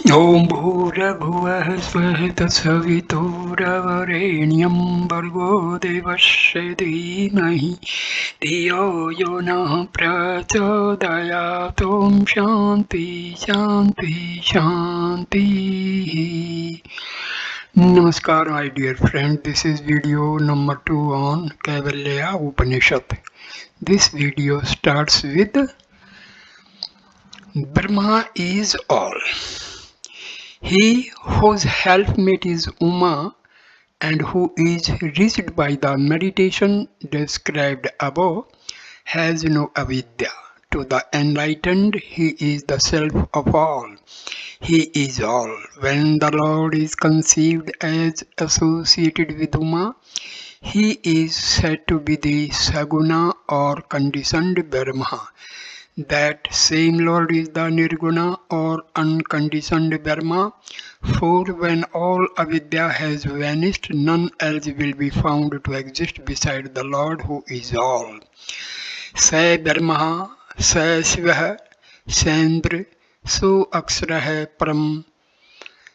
ॐ भूर्भुवः स्वः तत्सवितुर्वरेण्यं भर्गो देवस्य धीमहि धियो यो नः प्रचोदयात्। ॐ शान्ति शान्ति शान्तिः. Namaskar, my dear friend. This is video number 2 on Kaivalya Upanishad. This video starts with Brahma is all. He whose helpmate is Uma and who is reached by the meditation described above has no avidya. To the enlightened, he is the self of all. He is all. When the Lord is conceived as associated with Uma, he is said to be the Saguna or conditioned Brahma. That same Lord is the Nirguna or unconditioned Brahma, for when all avidya has vanished, none else will be found to exist beside the Lord who is all. Sa Brahma, sa Shiva, Sendra, so Akshara Param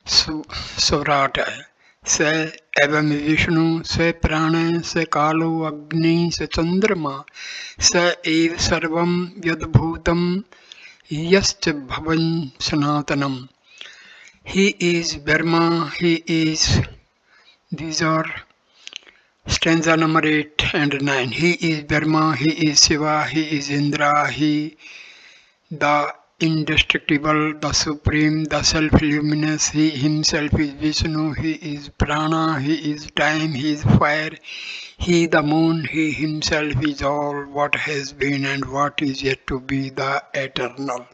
स्वराट है। स एवं विष्णु स प्राण स कालो अग्नि स चंद्रमा स एव सर्वं यद्भूतं यश्च भवन सनातनम। He is Brahma, he is, these are stanza number 8 and 9. He is Brahma, he is Shiva, he is Indra, he the indestructible, the supreme, the self-luminous. He himself is Vishnu, he is prana, he is time, he is fire, he the moon, he himself is all what has been and what is yet to be, the eternal.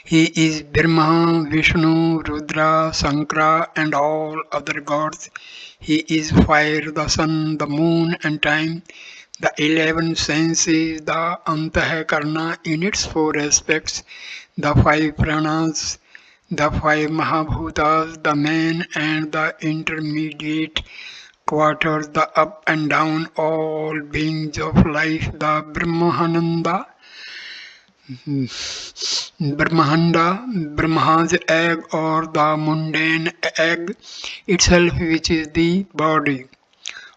He is Brahma, Vishnu, Rudra, Sankara and all other gods. He is fire, the sun, the moon and time. The 11 senses, the Antahkarana in its 4 aspects, the 5 pranas, the 5 Mahabhutas, the main and the intermediate quarters, the up and down, all beings of life, the Brahmanda, Brahma's egg or the mundane egg itself, which is the body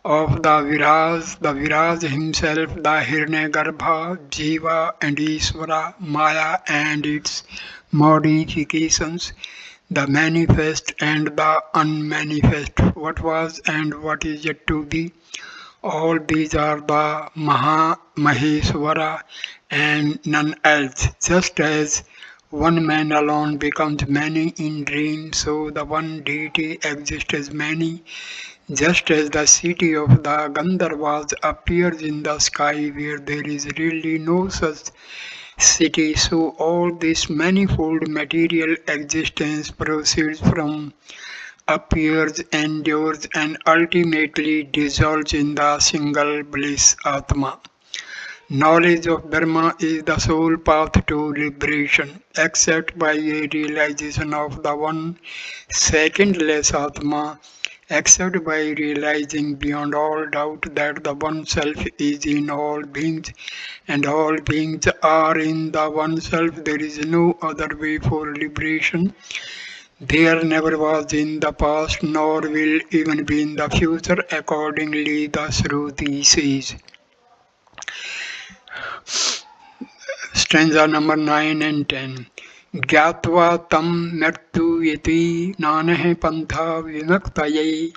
of the Viraj himself, the Hiranyagarbha, Jiva and Ishvara, Maya and its modifications, the manifest and the unmanifest, what was and what is yet to be. All these are the Maheshwara and none else. Just as one man alone becomes many in dream, so the one deity exists as many. Just as the city of the Gandharvas appears in the sky where there is really no such city, so all this manifold material existence proceeds from, appears, endures, and ultimately dissolves in the single bliss Atma. Knowledge of Brahma is the sole path to liberation, except by a realization of the one secondless Atma, except by realizing beyond all doubt that the one self is in all beings and all beings are in the one self. There is no other way for liberation. There never was in the past, nor will even be in the future. Accordingly, the Shruti says. Stanza number 9 and 10. ज्ञात्वा तं मृत्युयति नानः पन्था विमुक्तये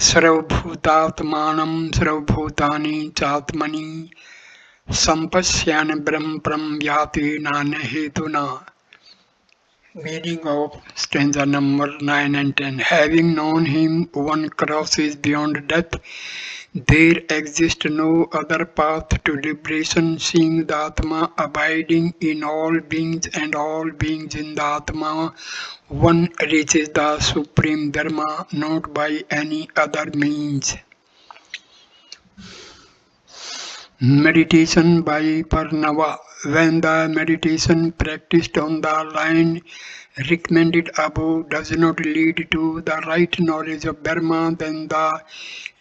सर्वभूतात्मानं सर्वभूतानि चात्मनि सम्पश्यन् ब्रह्मं याति नान्यहेतुना. Meaning of stanza number 9 and 10. Having known him, one crosses beyond death. There exists no other path to liberation, seeing the Atma abiding in all beings and all beings in the Atma. One reaches the supreme Dharma not by any other means. Meditation by Parnava. When the meditation practiced on the line recommended above does not lead to the right knowledge of Brahma, then the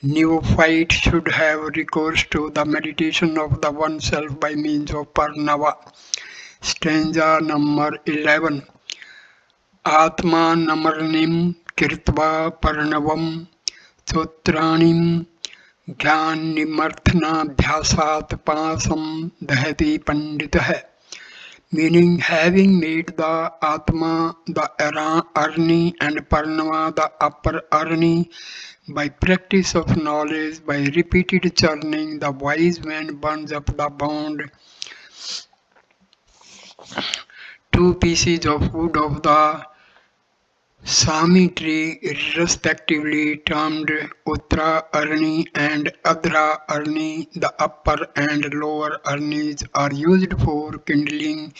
neophyte should have recourse to the meditation of the oneself by means of Parnava. Stanza number 11. Atma namarnim kirtva parnavam sotranim Jnanimarthanabhyasat pasam dahati panditah. Meaning, having made the Atma, the Arni, and Parnava, the upper Arni, by practice of knowledge, by repeated churning, the wise man burns up the bond. Two pieces of wood of the Sami tree, respectively termed Uttra Arni and Adhra Arni, the upper and lower Arnis are used for kindling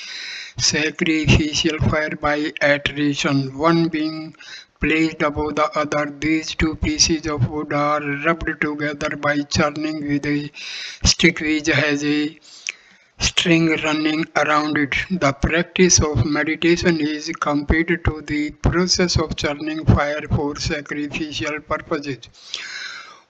sacrificial fire by attrition, one being placed above the other. These two pieces of wood are rubbed together by churning with a stick which has a string running around it. The practice of meditation is compared to the process of churning fire for sacrificial purposes.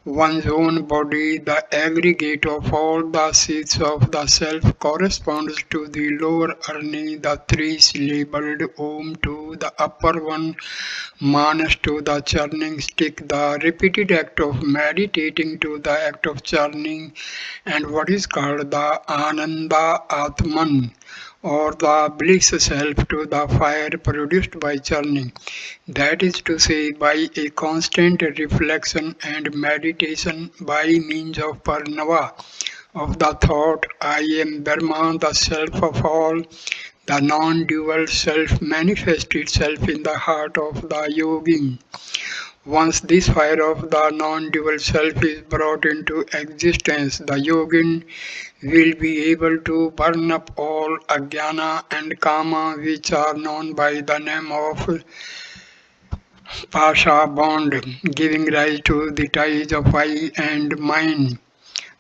One's own body, the aggregate of all the seeds of the self, corresponds to the lower Arni, the three labeled Om to the upper one, Manas to the churning stick, the repeated act of meditating to the act of churning, and what is called the Ananda Atman, or the bliss self to the fire produced by churning. That is to say, by a constant reflection and meditation by means of Parnava, of the thought, I am Brahma, the self of all, the non-dual self manifests itself in the heart of the yogin. Once this fire of the non-dual self is brought into existence, the yogin will be able to burn up all ajnana and kama, which are known by the name of pasha bond, giving rise to the ties of I and mine.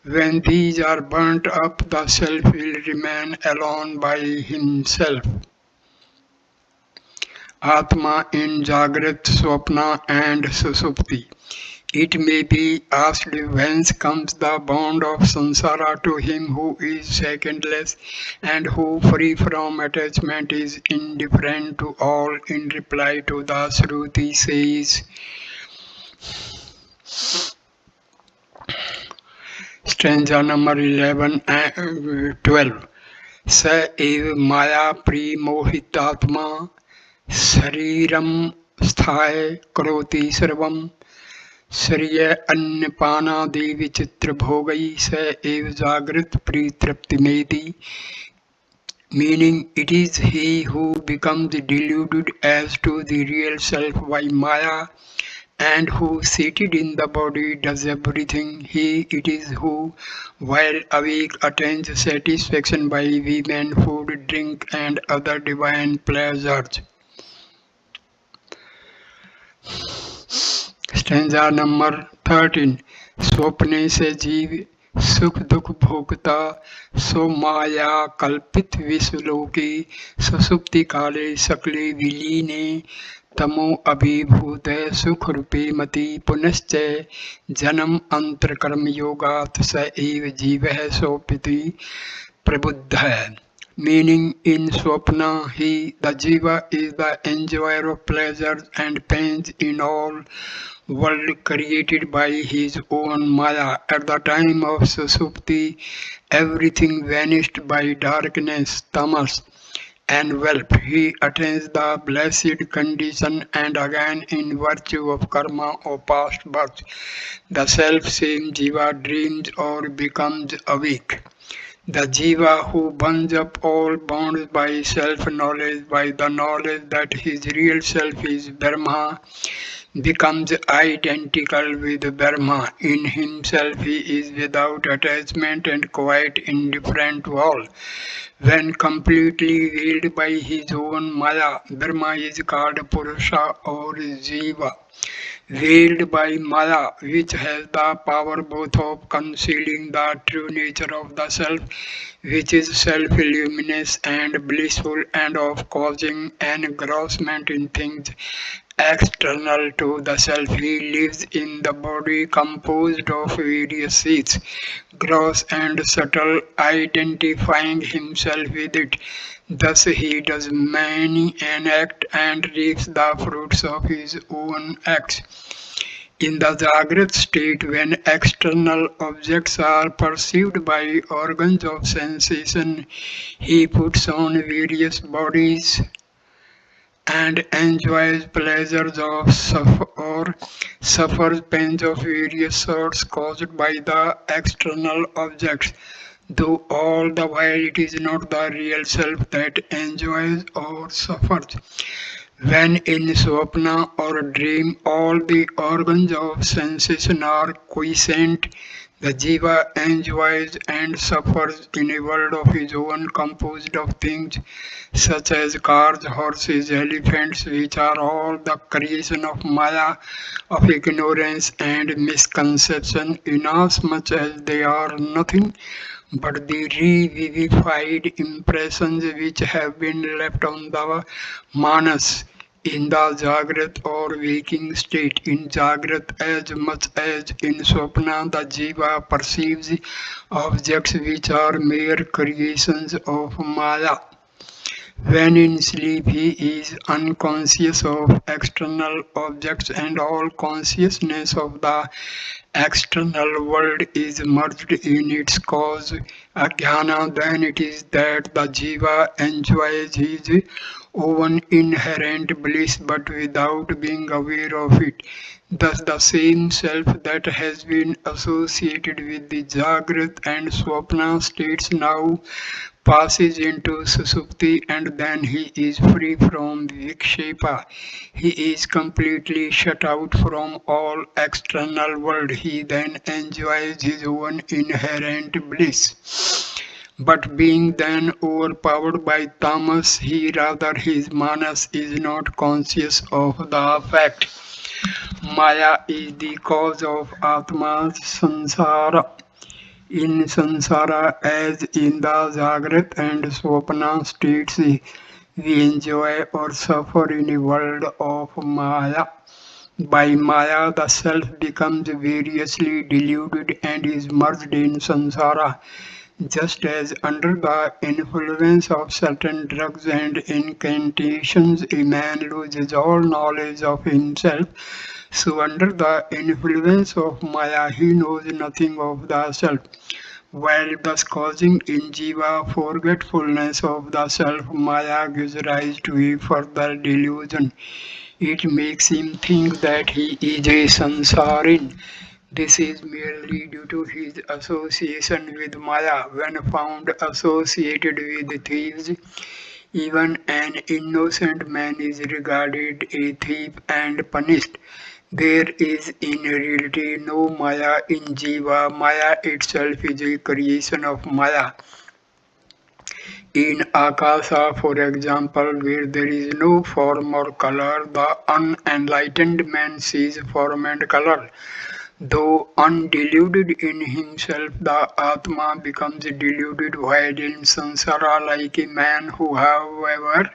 When these are burnt up, the self will remain alone by himself. Atma in Jagrat, Swapna and Susupti. It may be asked whence comes the bond of samsara to him who is secondless and who free from attachment is indifferent to all. In reply to the Shruti says, stanza number 11 and 12. स एव माया प्रीमोहितात्मा शरीरम स्थाय करोति सर्वम श्रिय अन्नपानादि विचित्र भोगै स एव जागृत प्रीतृप्तिमेति. Meaning, it is he who becomes deluded as to the real self by Maya, and who seated in the body does everything. He it is who, while awake, attains satisfaction by women, food, drink, and other divine pleasures. Stanza number 13. स्वप्ने से जीव सुख दुख भोगता सो माया कल्पित विश्वलोके सुसुप्ति काले सकले विलीने तमो अभिभूत सुख रूपे मति पुनश्च जन्म अंतर कर्म योगात् स एव जीवः सोपिति प्रबुद्धः. Meaning, in Swapna, he, the Jiva, is the enjoyer of pleasures and pains in all world created by his own Maya. At the time of Susupti, everything vanished by darkness, tamas, enveloped. He attains the blessed condition, and again, in virtue of karma or past birth, the self-same Jiva dreams or becomes awake. The Jiva who burns up all bonds by self-knowledge, by the knowledge that his real self is Brahma, becomes identical with Brahma. In himself he is without attachment and quite indifferent to all. When completely veiled by his own Maya, Brahma is called Purusha or Jiva. Veiled by Maya, which has the power both of concealing the true nature of the self, which is self-luminous and blissful, and of causing engrossment in things external to the self. He lives in the body composed of various seeds, gross and subtle, identifying himself with it. Thus he does many an act and reaps the fruits of his own acts. In the Jagrat state, when external objects are perceived by organs of sensation, he puts on various bodies and enjoys pleasures of or suffers pains of various sorts caused by the external objects, though all the while it is not the real self that enjoys or suffers. When in swapna or dream all the organs of sensation are quiescent, the jiva enjoys and suffers in a world of his own composed of things such as cars, horses, elephants, which are all the creation of Maya, of ignorance and misconception, inasmuch as they are nothing but the revivified impressions which have been left on the manas in the Jagrat or waking state. In Jagrat, as much as in Swapna, the Jiva perceives objects which are mere creations of Maya. When in sleep, he is unconscious of external objects, and all consciousness of the external world is merged in its cause, ajnana. Then it is that the jiva enjoys his own inherent bliss but without being aware of it. Thus, the same self that has been associated with the Jagrat and Swapna states now passes into Susupti, and then he is free from Vikshepa. He is completely shut out from all external world. He then enjoys his own inherent bliss. But being then overpowered by tamas, he rather his manas is not conscious of the fact. Maya is the cause of Atma's samsara. In samsara, as in the Jagrat and Swapna states, we enjoy or suffer in a world of Maya. By Maya, the self becomes variously deluded and is merged in samsara. Just as under the influence of certain drugs and incantations a man loses all knowledge of himself, so under the influence of Maya he knows nothing of the self, while thus causing in Jiva forgetfulness of the self. Maya gives rise to a further delusion. It makes him think that he is a sansarin. This is merely due to his association with Maya. When found associated with thieves, even an innocent man is regarded a thief and punished. There is in reality no Maya in Jiva. Maya itself is a creation of Maya. In Akasa, for example, where there is no form or color, the unenlightened man sees form and color. Though undeluded in himself, the Atma becomes deluded while in samsara, like a man who, however,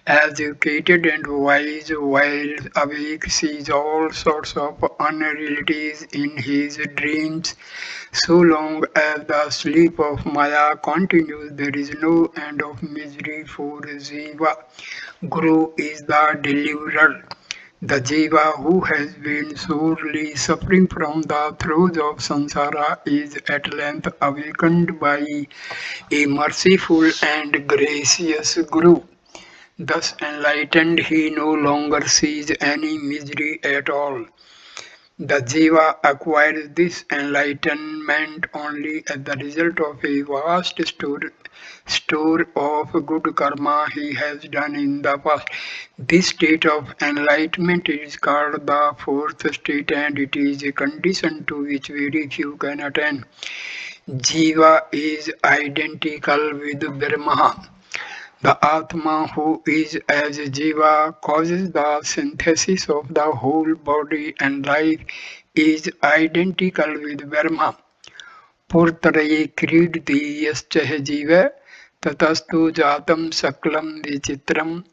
educated and wise while awake, sees all sorts of unrealities in his dreams. So long as the sleep of Maya continues, there is no end of misery for Jiva. Guru is the deliverer. The Jiva who has been sorely suffering from the throes of samsara is at length awakened by a merciful and gracious Guru. Thus enlightened, he no longer sees any misery at all. The Jiva acquires this enlightenment only as the result of a vast store of good karma he has done in the past. This state of enlightenment is called the fourth state, and it is a condition to which very few can attain. Jiva is identical with Brahma. The Atma, who is as Jiva, causes the synthesis of the whole body and life, is identical with Brahma. Purtaraye kriddi yascha jiva tatastu jatam saklam vichitram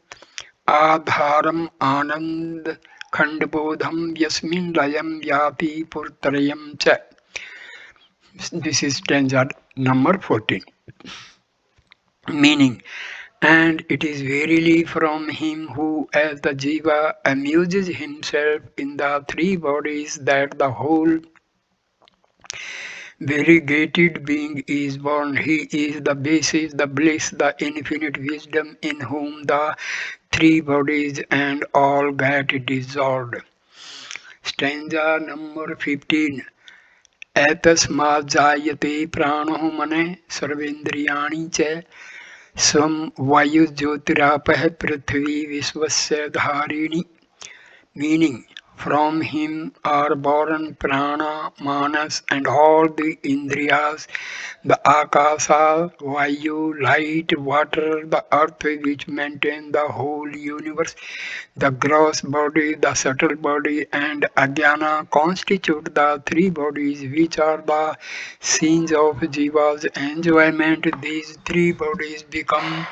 adharam anand khandbodham yasmin layam yati purtarayam cha. This is stanza number 14. Meaning, And it is verily from him who, as the Jiva, amuses himself in the three bodies, that the whole variegated being is born. He is the basis, the bliss, the infinite wisdom in whom the three bodies and all get dissolved. Stanza number 15. एतस्मात् जायते प्राणो मने सर्वेन्द्रियाणि च स्वं वायुज्योतिरापः पृथ्वी विश्वस्य धारिणी. Meaning, from him are born prana, manas, and all the indriyas, the akasa, vayu, light, water, the earth which maintain the whole universe, the gross body, the subtle body, and ajnana constitute the three bodies which are the scenes of jiva's enjoyment. These three bodies become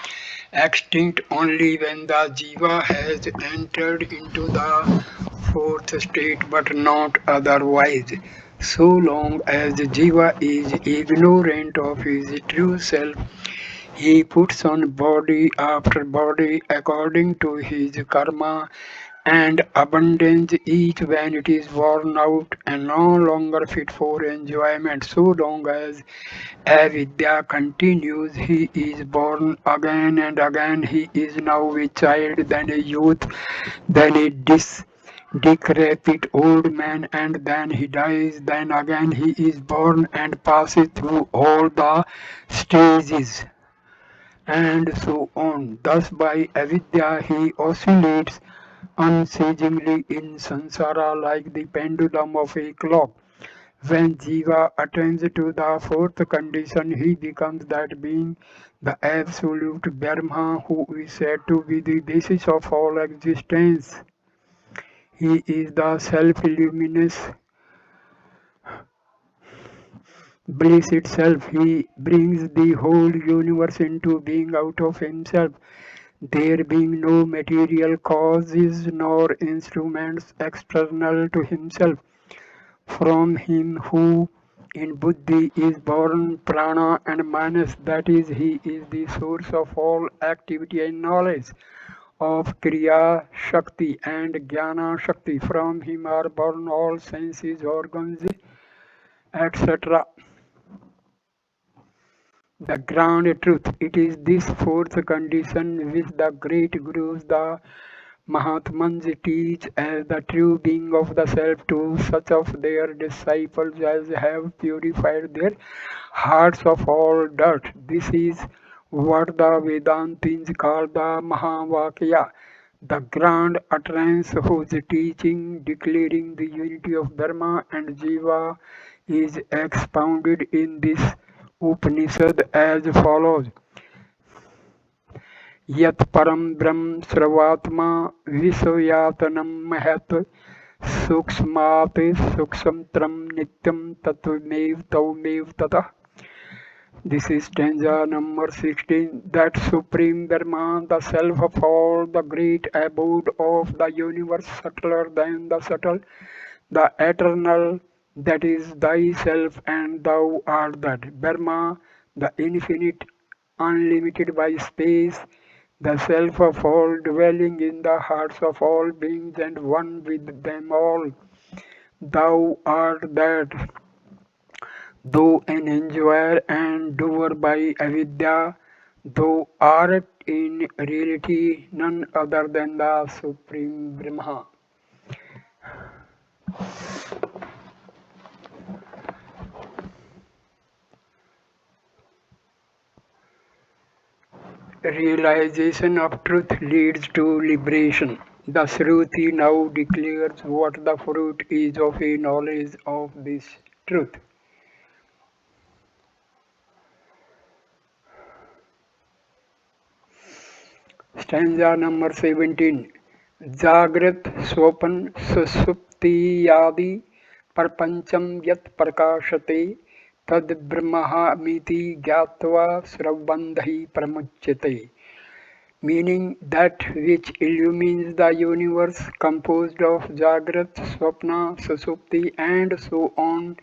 extinct only when the jiva has entered into the fourth state, but not otherwise. So long as jiva is ignorant of his true self, he puts on body after body according to his karma and abundance, each when it is worn out and no longer fit for enjoyment. So long as avidya continues, he is born again and again. He is now a child, then a youth, then a decrepit old man, and then he dies. Then again he is born and passes through all the stages, and so on. Thus, by avidya, he oscillates unceasingly in samsara like the pendulum of a clock. When Jiva attains to the fourth condition, he becomes that being, the absolute Brahma, who is said to be the basis of all existence. He is the self-luminous bliss itself. He brings the whole universe into being out of himself, there being no material causes nor instruments external to himself. From him who in buddhi is born prana and manas, that is, he is the source of all activity and knowledge, of kriya shakti and jnana shakti. From him are born all senses, organs, etc. The grand truth. It is this fourth condition which the great gurus, the Mahatmans, teach as the true being of the self to such of their disciples as have purified their hearts of all dirt. This is what the Vedantins call the Mahavakya, the grand utterance whose teaching declaring the unity of Dharma and Jiva is expounded in this Upanishad as follows. यत् परं ब्रह्म सर्वात्मा विश्वयातनं महत् सूक्ष्मात् सूक्ष्मतरं नित्यं तत्त्वमेव तौमेव ततः. This is stanza number 16. That supreme Brahma, the self of all, the great abode of the universe, subtler than the subtle, the eternal, that is thyself and thou art that. Brahma, the infinite, unlimited by space, the self of all, dwelling in the hearts of all beings and one with them all. Thou art that, though an enjoyer and doer by avidya, thou art in reality none other than the Supreme Brahma. Realization of truth leads to liberation. The Shruti now declares what the fruit is of a knowledge of this truth. Stanza number 17. Jagrat Swapan Susuptiyadi Parpancham Yat Prakashate Tad Brahmamiti Gyatva Sravandhi Pramuchyate. Meaning that which illumines the universe composed of Jagrat, Swapna, Susupti and so on,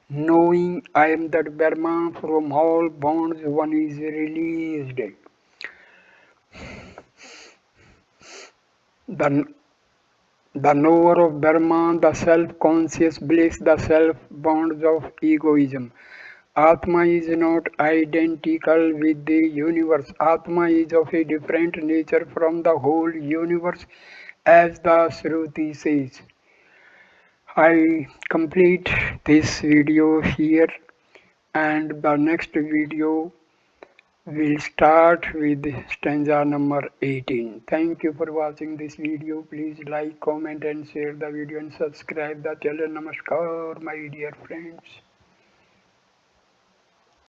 knowing I am that Brahma from all bonds one is released. The, the knower of Brahman, the self-conscious bliss, the self-bonds of egoism. Atma is not identical with the universe. Atma is of a different nature from the whole universe, as the Shruti says. I complete this video here, and the next video will start with stanza number 18. Thank you for watching this video. Please like, comment and share the video and subscribe the channel. Namaskar, my dear friends.